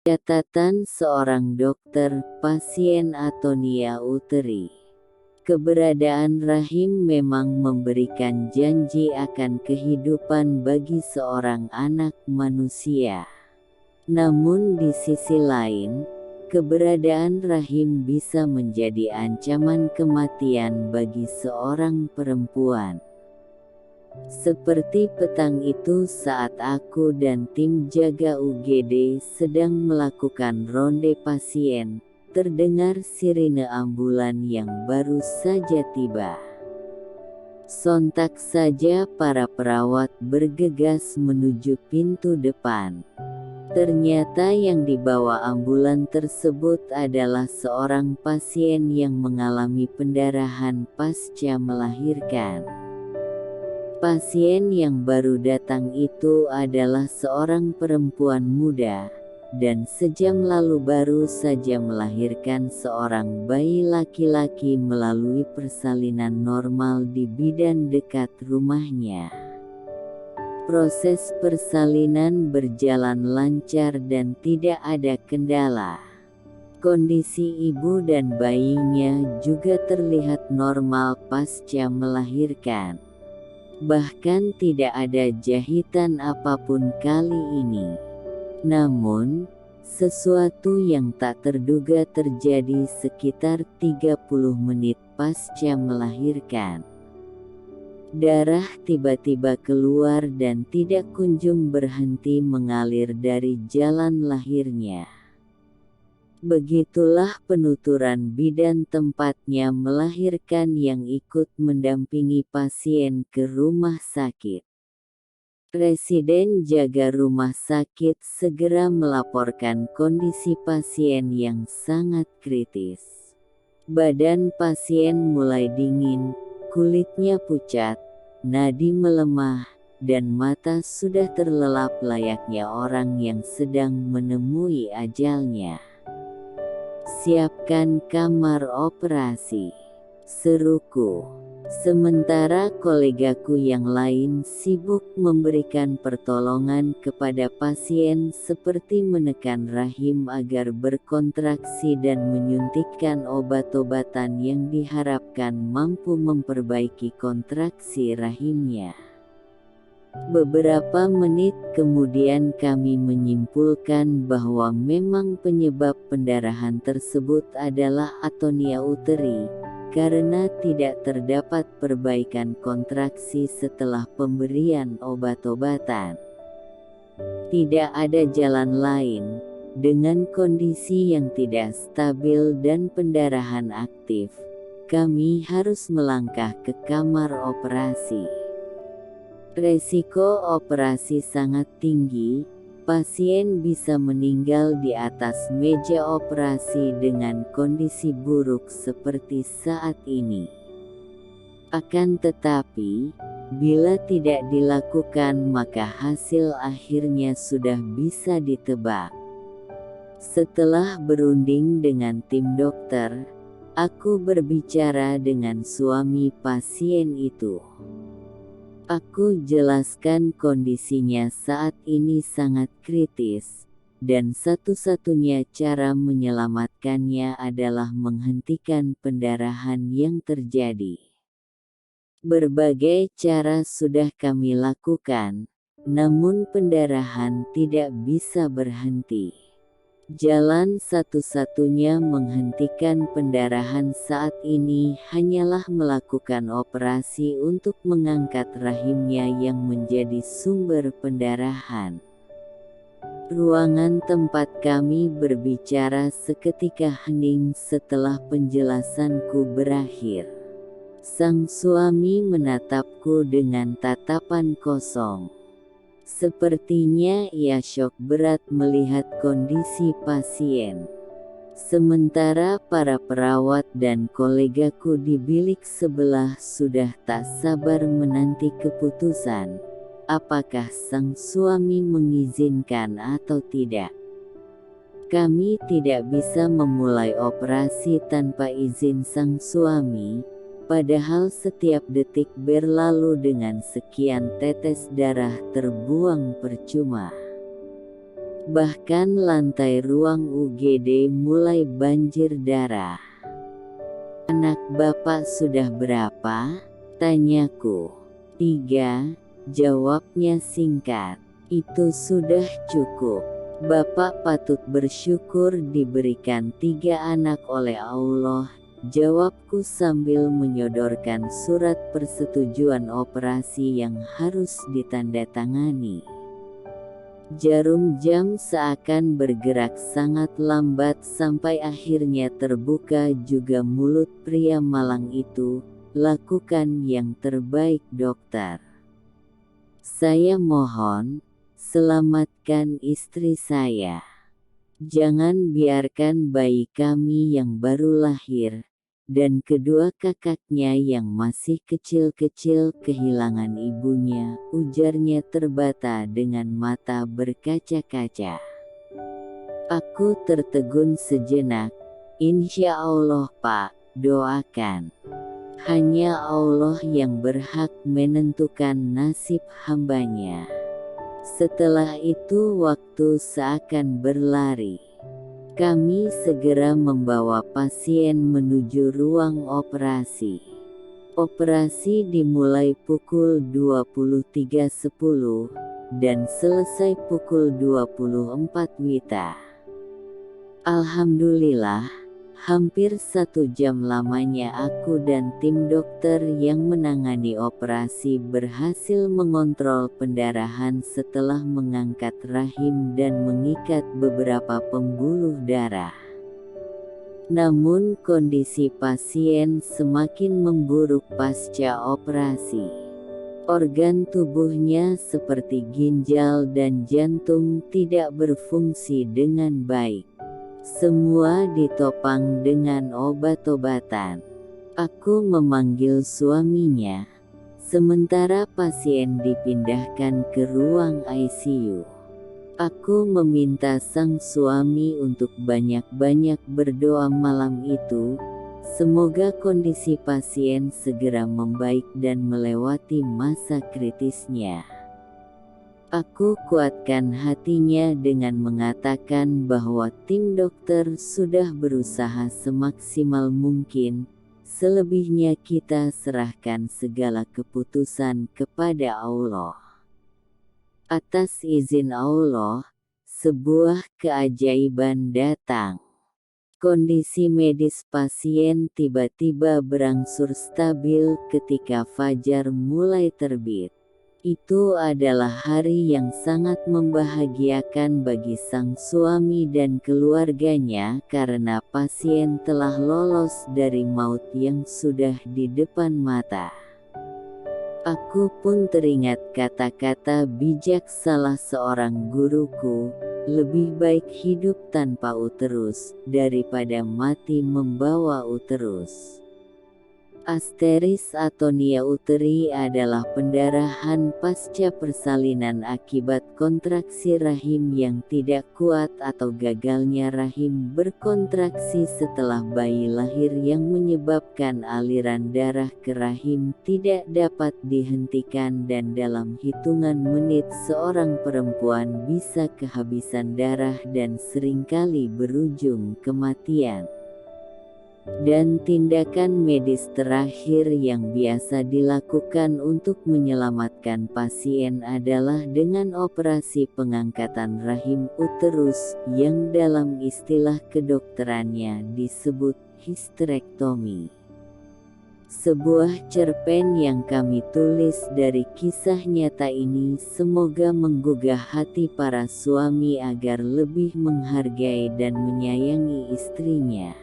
Catatan seorang dokter, pasien atonia uteri. Keberadaan rahim memang memberikan janji akan kehidupan bagi seorang anak manusia. Namun di sisi lain, keberadaan rahim bisa menjadi ancaman kematian bagi seorang perempuan. Seperti petang itu saat aku dan tim jaga UGD sedang melakukan ronde pasien, terdengar sirine ambulan yang baru saja tiba. Sontak saja para perawat bergegas menuju pintu depan. Ternyata yang dibawa ambulan tersebut adalah seorang pasien yang mengalami pendarahan pasca melahirkan. Pasien yang baru datang itu adalah seorang perempuan muda, dan sejam lalu baru saja melahirkan seorang bayi laki-laki melalui persalinan normal di bidan dekat rumahnya. Proses persalinan berjalan lancar dan tidak ada kendala. Kondisi ibu dan bayinya juga terlihat normal pasca melahirkan. Bahkan tidak ada jahitan apapun kali ini. Namun, sesuatu yang tak terduga terjadi sekitar 30 menit pasca melahirkan. Darah tiba-tiba keluar dan tidak kunjung berhenti mengalir dari jalan lahirnya. Begitulah penuturan bidan tempatnya melahirkan yang ikut mendampingi pasien ke rumah sakit. Residen jaga rumah sakit segera melaporkan kondisi pasien yang sangat kritis. Badan pasien mulai dingin, kulitnya pucat, nadi melemah, dan mata sudah terlelap layaknya orang yang sedang menemui ajalnya. "Siapkan kamar operasi," seruku. Sementara kolegaku yang lain sibuk memberikan pertolongan kepada pasien seperti menekan rahim agar berkontraksi dan menyuntikkan obat-obatan yang diharapkan mampu memperbaiki kontraksi rahimnya. Beberapa menit kemudian kami menyimpulkan bahwa memang penyebab pendarahan tersebut adalah atonia uteri, karena tidak terdapat perbaikan kontraksi setelah pemberian obat-obatan. Tidak ada jalan lain, dengan kondisi yang tidak stabil dan pendarahan aktif, kami harus melangkah ke kamar operasi. Resiko operasi sangat tinggi, pasien bisa meninggal di atas meja operasi dengan kondisi buruk seperti saat ini. Akan tetapi, bila tidak dilakukan maka hasil akhirnya sudah bisa ditebak. Setelah berunding dengan tim dokter, aku berbicara dengan suami pasien itu. Aku jelaskan kondisinya saat ini sangat kritis, dan satu-satunya cara menyelamatkannya adalah menghentikan pendarahan yang terjadi. Berbagai cara sudah kami lakukan, namun pendarahan tidak bisa berhenti. Jalan satu-satunya menghentikan pendarahan saat ini hanyalah melakukan operasi untuk mengangkat rahimnya yang menjadi sumber pendarahan. Ruangan tempat kami berbicara seketika hening setelah penjelasanku berakhir. Sang suami menatapku dengan tatapan kosong. Sepertinya ia syok berat melihat kondisi pasien. Sementara para perawat dan kolegaku di bilik sebelah sudah tak sabar menanti keputusan, apakah sang suami mengizinkan atau tidak. Kami tidak bisa memulai operasi tanpa izin sang suami, padahal setiap detik berlalu dengan sekian tetes darah terbuang percuma. Bahkan lantai ruang UGD mulai banjir darah. "Anak Bapak sudah berapa?" tanyaku. "3, jawabnya singkat. "Itu sudah cukup. Bapak patut bersyukur diberikan 3 anak oleh Allah," jawabku sambil menyodorkan surat persetujuan operasi yang harus ditandatangani. Jarum jam seakan bergerak sangat lambat sampai akhirnya terbuka juga mulut pria malang itu. "Lakukan yang terbaik, dokter. Saya mohon, selamatkan istri saya. Jangan biarkan bayi kami yang baru lahir, dan kedua kakaknya yang masih kecil-kecil kehilangan ibunya," ujarnya terbata dengan mata berkaca-kaca. Aku tertegun sejenak. "Insya Allah Pak, doakan. Hanya Allah yang berhak menentukan nasib hambanya." Setelah itu waktu seakan berlari. Kami segera membawa pasien menuju ruang operasi. Operasi dimulai pukul 23.10 dan selesai pukul 24 WITA. Alhamdulillah, hampir 1 jam lamanya aku dan tim dokter yang menangani operasi berhasil mengontrol pendarahan setelah mengangkat rahim dan mengikat beberapa pembuluh darah. Namun kondisi pasien semakin memburuk pasca operasi. Organ tubuhnya seperti ginjal dan jantung tidak berfungsi dengan baik. Semua ditopang dengan obat-obatan. Aku memanggil suaminya, sementara pasien dipindahkan ke ruang ICU. Aku meminta sang suami untuk banyak-banyak berdoa malam itu, semoga kondisi pasien segera membaik dan melewati masa kritisnya. Aku kuatkan hatinya dengan mengatakan bahwa tim dokter sudah berusaha semaksimal mungkin, selebihnya kita serahkan segala keputusan kepada Allah. Atas izin Allah, sebuah keajaiban datang. Kondisi medis pasien tiba-tiba berangsur stabil ketika fajar mulai terbit. Itu adalah hari yang sangat membahagiakan bagi sang suami dan keluarganya karena pasien telah lolos dari maut yang sudah di depan mata. Aku pun teringat kata-kata bijak salah seorang guruku, "Lebih baik hidup tanpa uterus, daripada mati membawa uterus." Atonia uteri adalah pendarahan pasca persalinan akibat kontraksi rahim yang tidak kuat atau gagalnya rahim berkontraksi setelah bayi lahir yang menyebabkan aliran darah ke rahim tidak dapat dihentikan dan dalam hitungan menit seorang perempuan bisa kehabisan darah dan seringkali berujung kematian. Dan tindakan medis terakhir yang biasa dilakukan untuk menyelamatkan pasien adalah dengan operasi pengangkatan rahim uterus yang dalam istilah kedokterannya disebut histerektomi. Sebuah cerpen yang kami tulis dari kisah nyata ini semoga menggugah hati para suami agar lebih menghargai dan menyayangi istrinya.